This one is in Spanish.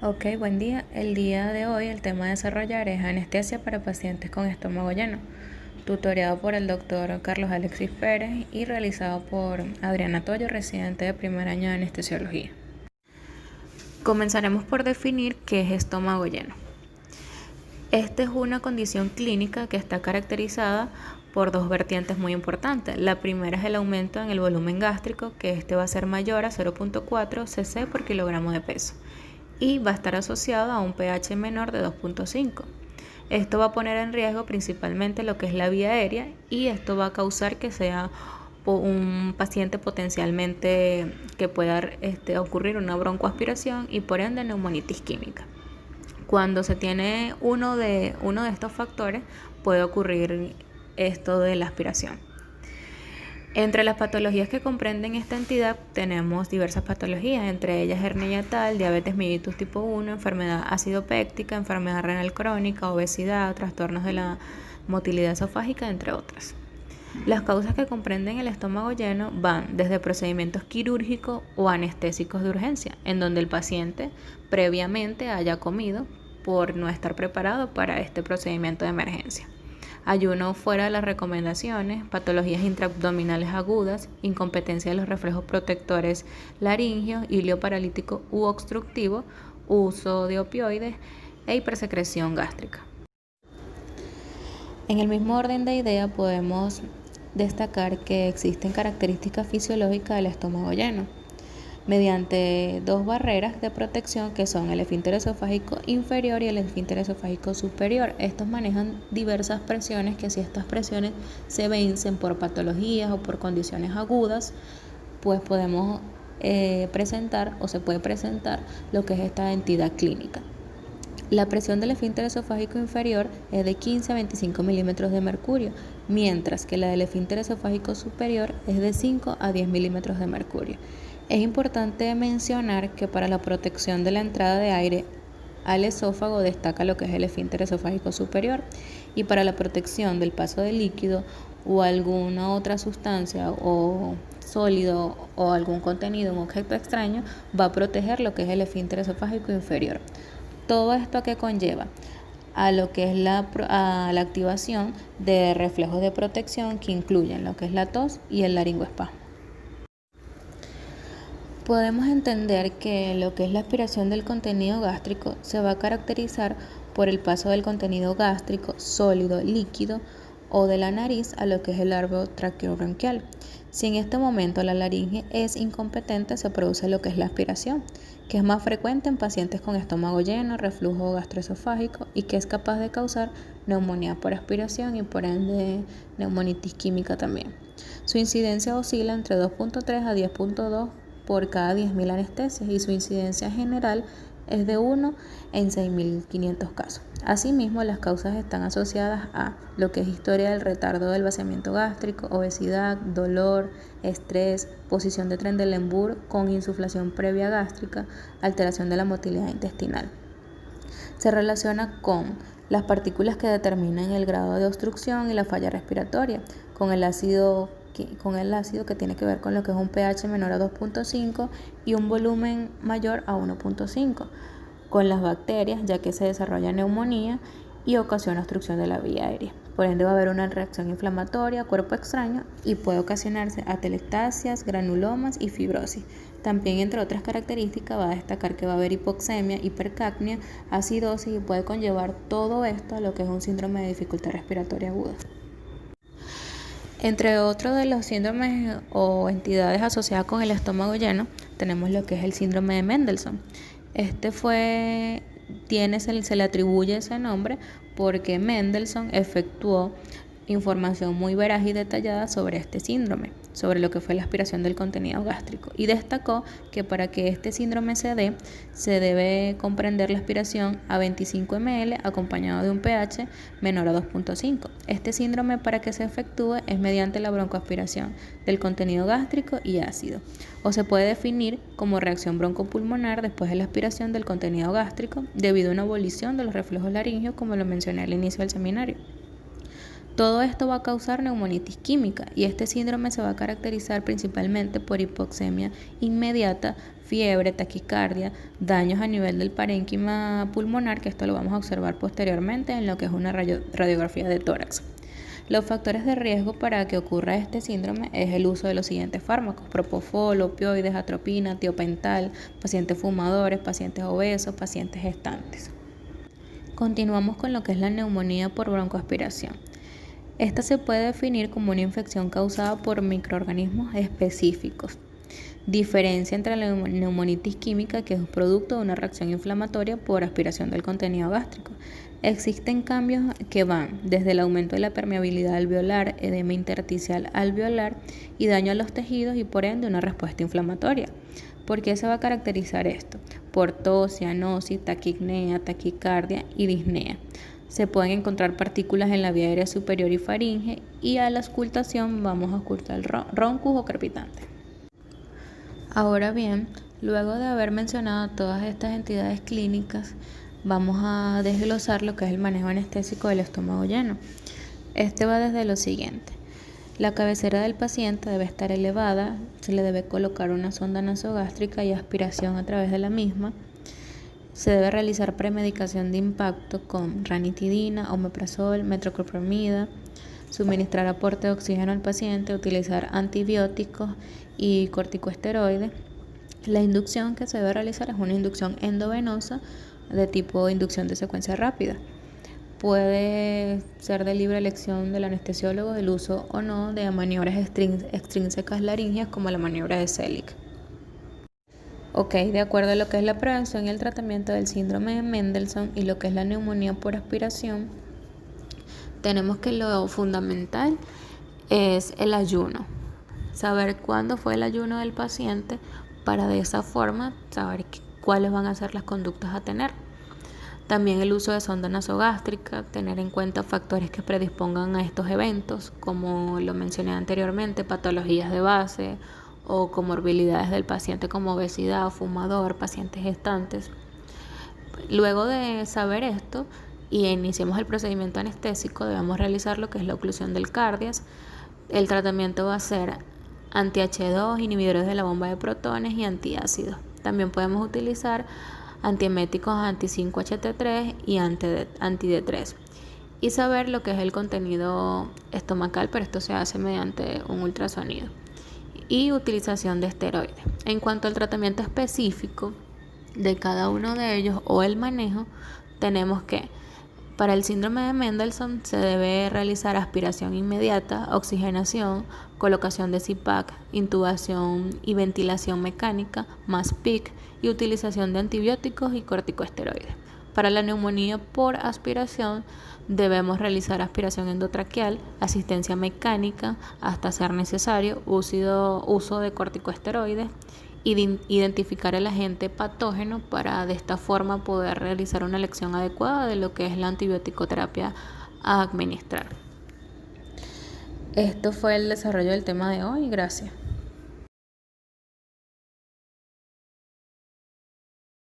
Ok, buen día. El día de hoy el tema a desarrollar es anestesia para pacientes con estómago lleno, tutoriado por el doctor Carlos Alexis Pérez y realizado por Adriana Toyo, residente de primer año de anestesiología. Comenzaremos por definir qué es estómago lleno. Esta es una condición clínica que está caracterizada por dos vertientes muy importantes. La primera es el aumento en el volumen gástrico, que este va a ser mayor a 0.4 cc por kilogramo de peso y va a estar asociado a un pH menor de 2.5. Esto va a poner en riesgo principalmente lo que es la vía aérea y esto va a causar que sea un paciente potencialmente que pueda ocurrir una broncoaspiración y por ende neumonitis química. Cuando se tiene uno de estos factores puede ocurrir esto de la aspiración. Entre las patologías que comprenden esta entidad tenemos diversas patologías, entre ellas hernia hiatal, diabetes mellitus tipo 1, enfermedad acidopéctica, enfermedad renal crónica, obesidad, trastornos de la motilidad esofágica, entre otras. Las causas que comprenden el estómago lleno van desde procedimientos quirúrgicos o anestésicos de urgencia, en donde el paciente previamente haya comido por no estar preparado para este procedimiento de emergencia. Ayuno fuera de las recomendaciones, patologías intraabdominales agudas, incompetencia de los reflejos protectores laringeos, ilio paralítico u obstructivo, uso de opioides e hipersecreción gástrica. En el mismo orden de idea podemos destacar que existen características fisiológicas del estómago lleno, mediante dos barreras de protección que son el esfínter esofágico inferior y el esfínter esofágico superior. Estos manejan diversas presiones que si estas presiones se vencen por patologías o por condiciones agudas, pues podemos presentar o se puede presentar lo que es esta entidad clínica. La presión del esfínter esofágico inferior es de 15 a 25 milímetros de mercurio, mientras que la del esfínter esofágico superior es de 5 a 10 milímetros de mercurio. Es importante mencionar que para la protección de la entrada de aire al esófago destaca lo que es el esfínter esofágico superior y para la protección del paso de líquido o alguna otra sustancia o sólido o algún contenido, un objeto extraño, va a proteger lo que es el esfínter esofágico inferior. Todo esto que conlleva a lo que es la activación de reflejos de protección que incluyen lo que es la tos y el laringoespasmo. Podemos entender que lo que es la aspiración del contenido gástrico se va a caracterizar por el paso del contenido gástrico sólido, líquido o de la nariz a lo que es el árbol traqueobronquial. Si en este momento la laringe es incompetente, se produce lo que es la aspiración, que es más frecuente en pacientes con estómago lleno, reflujo gastroesofágico y que es capaz de causar neumonía por aspiración y por ende neumonitis química también. Su incidencia oscila entre 2.3 a 10.2 por cada 10.000 anestesias y su incidencia general es de 1 en 6.500 casos. Asimismo, las causas están asociadas a lo que es historia del retardo del vaciamiento gástrico, obesidad, dolor, estrés, posición de Trendelenburg con insuflación previa gástrica, alteración de la motilidad intestinal. Se relaciona con las partículas que determinan el grado de obstrucción y la falla respiratoria, con el ácido que tiene que ver con lo que es un pH menor a 2.5 y un volumen mayor a 1.5, con las bacterias, ya que se desarrolla neumonía y ocasiona obstrucción de la vía aérea. Por ende va a haber una reacción inflamatoria, cuerpo extraño y puede ocasionarse atelectasias, granulomas y fibrosis. También, entre otras características, va a destacar que va a haber hipoxemia, hipercapnia, acidosis y puede conllevar todo esto a lo que es un síndrome de dificultad respiratoria aguda. Entre otros de los síndromes o entidades asociadas con el estómago lleno, tenemos lo que es el síndrome de Mendelssohn. Se le atribuye ese nombre porque Mendelssohn efectuó información muy veraz y detallada sobre este síndrome, sobre lo que fue la aspiración del contenido gástrico, y destacó que para que este síndrome se dé, se debe comprender la aspiración a 25 ml acompañado de un pH menor a 2.5. Este síndrome, para que se efectúe, es mediante la broncoaspiración del contenido gástrico y ácido, o se puede definir como reacción broncopulmonar después de la aspiración del contenido gástrico debido a una abolición de los reflejos laringeos, como lo mencioné al inicio del seminario. Todo esto va a causar neumonitis química y este síndrome se va a caracterizar principalmente por hipoxemia inmediata, fiebre, taquicardia, daños a nivel del parénquima pulmonar, que esto lo vamos a observar posteriormente en lo que es una radiografía de tórax. Los factores de riesgo para que ocurra este síndrome es el uso de los siguientes fármacos: propofol, opioides, atropina, tiopental, pacientes fumadores, pacientes obesos, pacientes gestantes. Continuamos con lo que es la neumonía por broncoaspiración. Esta se puede definir como una infección causada por microorganismos específicos. Diferencia entre la neumonitis química, que es un producto de una reacción inflamatoria por aspiración del contenido gástrico. Existen cambios que van desde el aumento de la permeabilidad alveolar, edema intersticial alveolar y daño a los tejidos y por ende una respuesta inflamatoria. ¿Por qué se va a caracterizar esto? Por tos, cianosis, taquipnea, taquicardia y disnea. Se pueden encontrar partículas en la vía aérea superior y faringe y a la auscultación vamos a auscultar roncus o crepitante. Ahora bien, luego de haber mencionado todas estas entidades clínicas, vamos a desglosar lo que es el manejo anestésico del estómago lleno. Este va desde lo siguiente. La cabecera del paciente debe estar elevada, se le debe colocar una sonda nasogástrica y aspiración a través de la misma. Se debe realizar premedicación de impacto con ranitidina, omeprazol, metoclopramida, suministrar aporte de oxígeno al paciente, utilizar antibióticos y corticosteroides. La inducción que se debe realizar es una inducción endovenosa de tipo inducción de secuencia rápida. Puede ser de libre elección del anestesiólogo el uso o no de maniobras extrínsecas laringeas como la maniobra de Selig. De acuerdo a lo que es la prevención y el tratamiento del síndrome de Mendelssohn y lo que es la neumonía por aspiración, tenemos que lo fundamental es el ayuno. Saber cuándo fue el ayuno del paciente para de esa forma saber cuáles van a ser las conductas a tener. También el uso de sonda nasogástrica, tener en cuenta factores que predispongan a estos eventos, como lo mencioné anteriormente, patologías de base o comorbilidades del paciente como obesidad, fumador, pacientes gestantes. Luego de saber esto y iniciemos el procedimiento anestésico, debemos realizar lo que es la oclusión del cardias. El tratamiento va a ser anti-H2, inhibidores de la bomba de protones y antiácidos. También podemos utilizar antieméticos anti-5-HT3 y anti-D3. Y saber lo que es el contenido estomacal, pero esto se hace mediante un ultrasonido. Y utilización de esteroides. En cuanto al tratamiento específico de cada uno de ellos o el manejo, tenemos que para el síndrome de Mendelssohn se debe realizar aspiración inmediata, oxigenación, colocación de CPAP, intubación y ventilación mecánica, más PIC y utilización de antibióticos y corticosteroides. Para la neumonía por aspiración debemos realizar aspiración endotraqueal, asistencia mecánica hasta ser necesario, uso de corticosteroides, identificar el agente patógeno para de esta forma poder realizar una elección adecuada de lo que es la antibiótico-terapia a administrar. Esto fue el desarrollo del tema de hoy. Gracias.